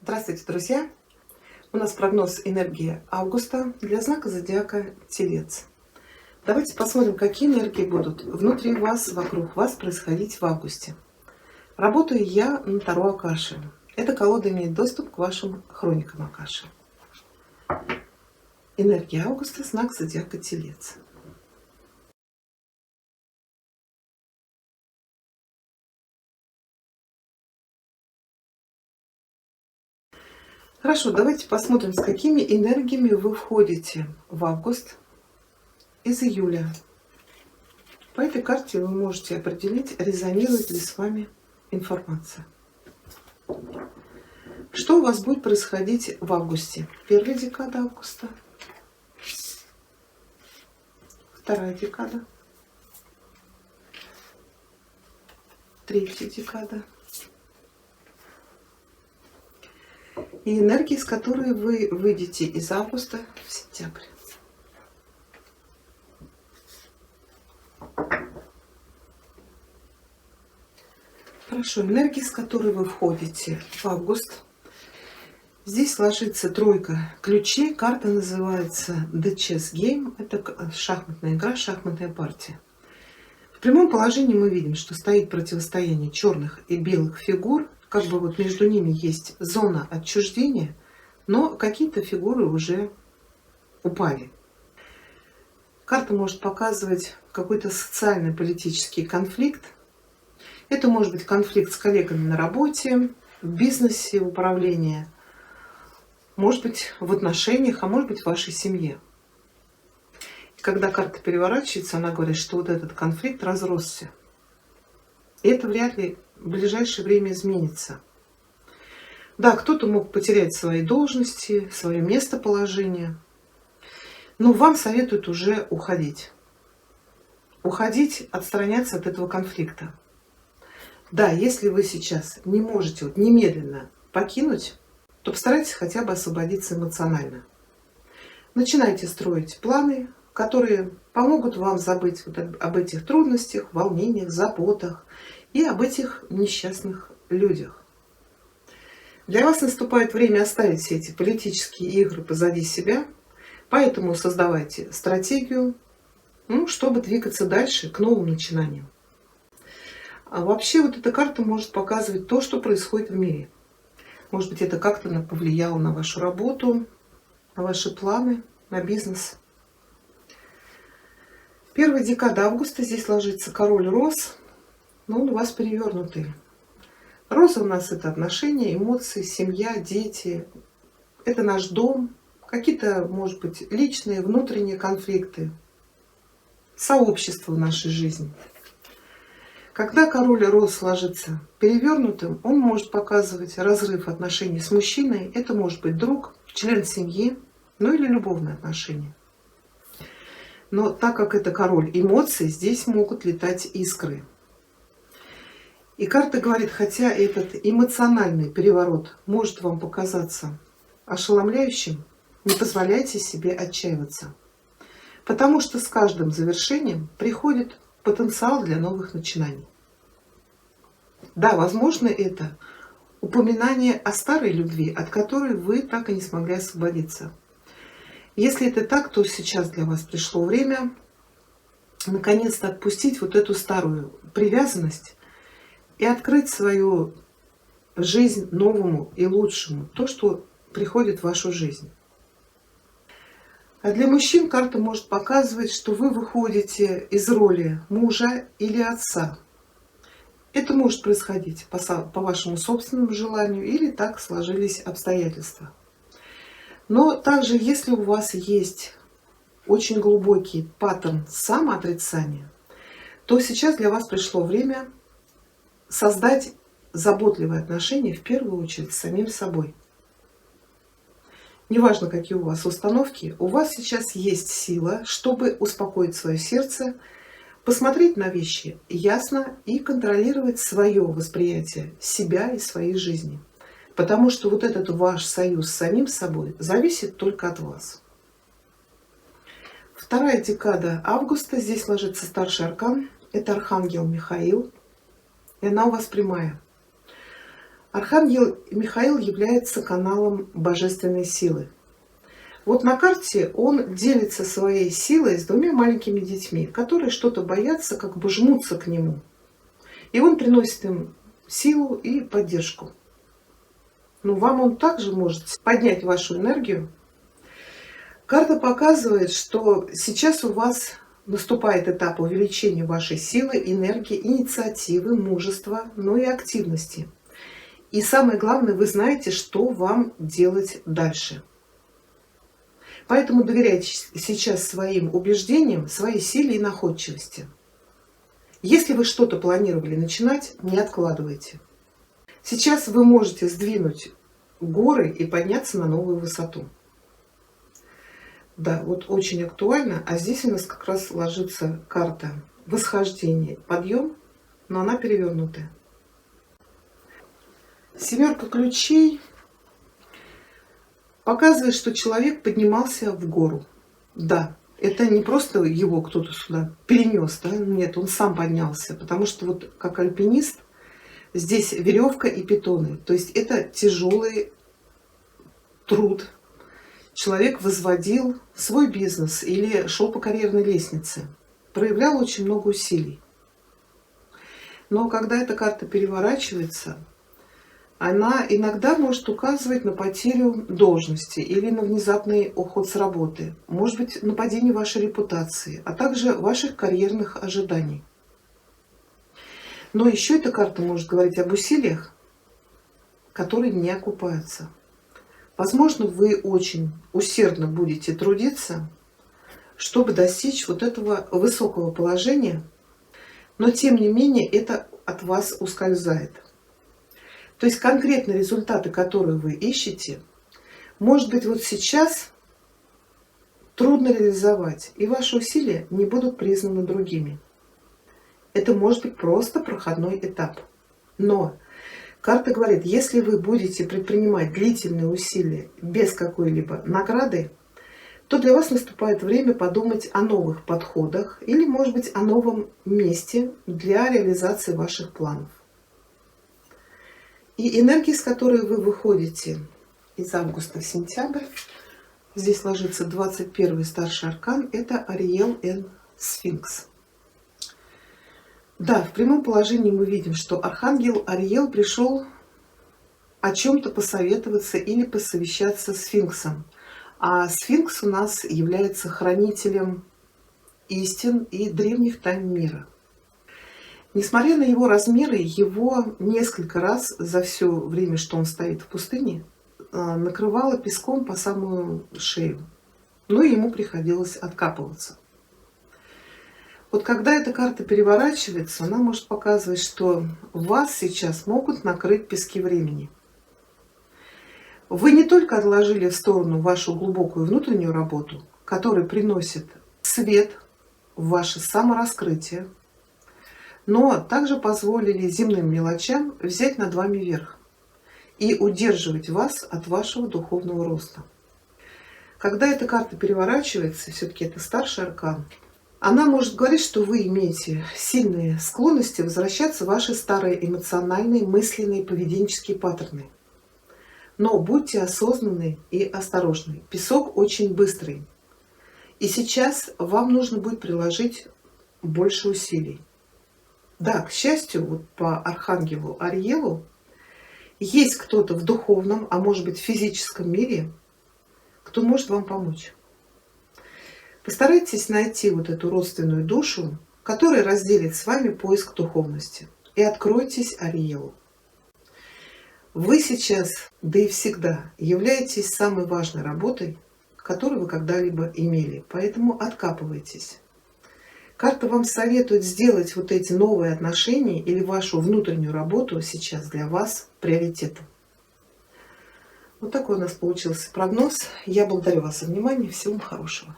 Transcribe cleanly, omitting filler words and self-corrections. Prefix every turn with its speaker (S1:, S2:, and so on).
S1: Здравствуйте, друзья! У нас прогноз энергии августа для знака зодиака Телец. Давайте посмотрим, какие энергии будут внутри вас, вокруг вас происходить в августе. Работаю я на Таро Акаши. Эта колода имеет доступ к вашим хроникам Акаши. Энергия августа, знак зодиака Телец. Хорошо, давайте посмотрим, с какими энергиями вы входите в август из июля. По этой карте вы можете определить, резонирует ли с вами информация. Что у вас будет происходить в августе? Первая декада августа, вторая декада, третья декада. И энергии, с которой вы выйдете из августа в сентябрь. Хорошо, энергии, с которой вы входите в август. Здесь ложится тройка ключей. Карта называется The Chess Game. Это шахматная игра, шахматная партия. В прямом положении мы видим, что стоит противостояние черных и белых фигур. Как бы вот между ними есть зона отчуждения, но какие-то фигуры уже упали. Карта может показывать какой-то социальный политический конфликт. Это может быть конфликт с коллегами на работе, в бизнесе, в управлении, может быть в отношениях, а может быть в вашей семье. И когда карта переворачивается, она говорит, что вот этот конфликт разросся. И это вряд ли в ближайшее время изменится. Да, кто-то мог потерять свои должности, свое местоположение, но вам советуют уже уходить. Уходить, отстраняться от этого конфликта. Да, если вы сейчас не можете немедленно покинуть, то постарайтесь хотя бы освободиться эмоционально. Начинайте строить планы, которые помогут вам забыть об этих трудностях, волнениях, заботах и об этих несчастных людях. Для вас наступает время оставить все эти политические игры позади себя, поэтому создавайте стратегию, чтобы двигаться дальше к новым начинаниям. А вообще вот эта карта может показывать то, что происходит в мире. Может быть, это как-то повлияло на вашу работу, на ваши планы, на бизнес. Первая декада августа, здесь ложится король роз, но он у вас перевернутый. Роза у нас это отношения, эмоции, семья, дети. Это наш дом, какие-то, может быть, личные, внутренние конфликты, сообщество в нашей жизни. Когда король роз ложится перевернутым, он может показывать разрыв отношений с мужчиной. Это может быть друг, член семьи, ну или любовные отношения. Но так как это король эмоций, здесь могут летать искры. И карта говорит, хотя этот эмоциональный переворот может вам показаться ошеломляющим, не позволяйте себе отчаиваться. Потому что с каждым завершением приходит потенциал для новых начинаний. Да, возможно, это упоминание о старой любви, от которой вы так и не смогли освободиться. Если это так, то сейчас для вас пришло время наконец-то отпустить вот эту старую привязанность и открыть свою жизнь новому и лучшему, то, что приходит в вашу жизнь. А для мужчин карта может показывать, что вы выходите из роли мужа или отца. Это может происходить по вашему собственному желанию или так сложились обстоятельства. Но также, если у вас есть очень глубокий паттерн самоотрицания, то сейчас для вас пришло время создать заботливые отношения в первую очередь с самим собой. Неважно, какие у вас установки, у вас сейчас есть сила, чтобы успокоить свое сердце, посмотреть на вещи ясно и контролировать свое восприятие себя и своей жизни. Потому что вот этот ваш союз с самим собой зависит только от вас. Вторая декада августа, здесь ложится старший аркан, это архангел Михаил, и она у вас прямая. Архангел Михаил является каналом божественной силы. Вот на карте он делится своей силой с двумя маленькими детьми, которые что-то боятся, как бы жмутся к нему. И он приносит им силу и поддержку. Но вам он также может поднять вашу энергию. Карта показывает, что сейчас у вас наступает этап увеличения вашей силы, энергии, инициативы, мужества, но и активности. И самое главное, вы знаете, что вам делать дальше. Поэтому доверяйте сейчас своим убеждениям, своей силе и находчивости. Если вы что-то планировали начинать, не откладывайте. Сейчас вы можете сдвинуть горы и подняться на новую высоту. Да, вот очень актуально. А здесь у нас как раз ложится карта восхождения, подъем, но она перевернутая. Семерка ключей показывает, что человек поднимался в гору. Да, это не просто его кто-то сюда перенес, да? Нет, он сам поднялся, потому что вот как альпинист здесь веревка и питоны, то есть это тяжелый труд. Человек возводил свой бизнес или шел по карьерной лестнице, проявлял очень много усилий. Но когда эта карта переворачивается, она иногда может указывать на потерю должности или на внезапный уход с работы, может быть, на падение вашей репутации, а также ваших карьерных ожиданий. Но еще эта карта может говорить об усилиях, которые не окупаются. Возможно, вы очень усердно будете трудиться, чтобы достичь вот этого высокого положения, но тем не менее это от вас ускользает. То есть конкретные результаты, которые вы ищете, может быть, вот сейчас трудно реализовать, и ваши усилия не будут признаны другими. Это может быть просто проходной этап. Но карта говорит, если вы будете предпринимать длительные усилия без какой-либо награды, то для вас наступает время подумать о новых подходах или, может быть, о новом месте для реализации ваших планов. И энергии, с которой вы выходите из августа в сентябрь, здесь ложится 21-й старший аркан, это Ариел Н. Сфинкс. Да, в прямом положении мы видим, что архангел Ариел пришел о чем-то посоветоваться или посовещаться с сфинксом. А сфинкс у нас является хранителем истин и древних тайн мира. Несмотря на его размеры, его несколько раз за все время, что он стоит в пустыне, накрывало песком по самую шею. Но ему приходилось откапываться. Вот когда эта карта переворачивается, она может показывать, что вас сейчас могут накрыть пески времени. Вы не только отложили в сторону вашу глубокую внутреннюю работу, которая приносит свет в ваше самораскрытие, но также позволили земным мелочам взять над вами верх и удерживать вас от вашего духовного роста. Когда эта карта переворачивается, все-таки это старший аркан, она может говорить, что вы имеете сильные склонности возвращаться в ваши старые эмоциональные, мысленные, поведенческие паттерны. Но будьте осознанны и осторожны. Песок очень быстрый. И сейчас вам нужно будет приложить больше усилий. Да, к счастью, вот по архангелу Ариелу есть кто-то в духовном, а может быть в физическом мире, кто может вам помочь. Постарайтесь найти вот эту родственную душу, которая разделит с вами поиск духовности. И откройтесь Ариелу. Вы сейчас, да и всегда, являетесь самой важной работой, которую вы когда-либо имели. Поэтому откапывайтесь. Карта вам советует сделать вот эти новые отношения или вашу внутреннюю работу сейчас для вас приоритетом. Вот такой у нас получился прогноз. Я благодарю вас за внимание. Всего вам хорошего.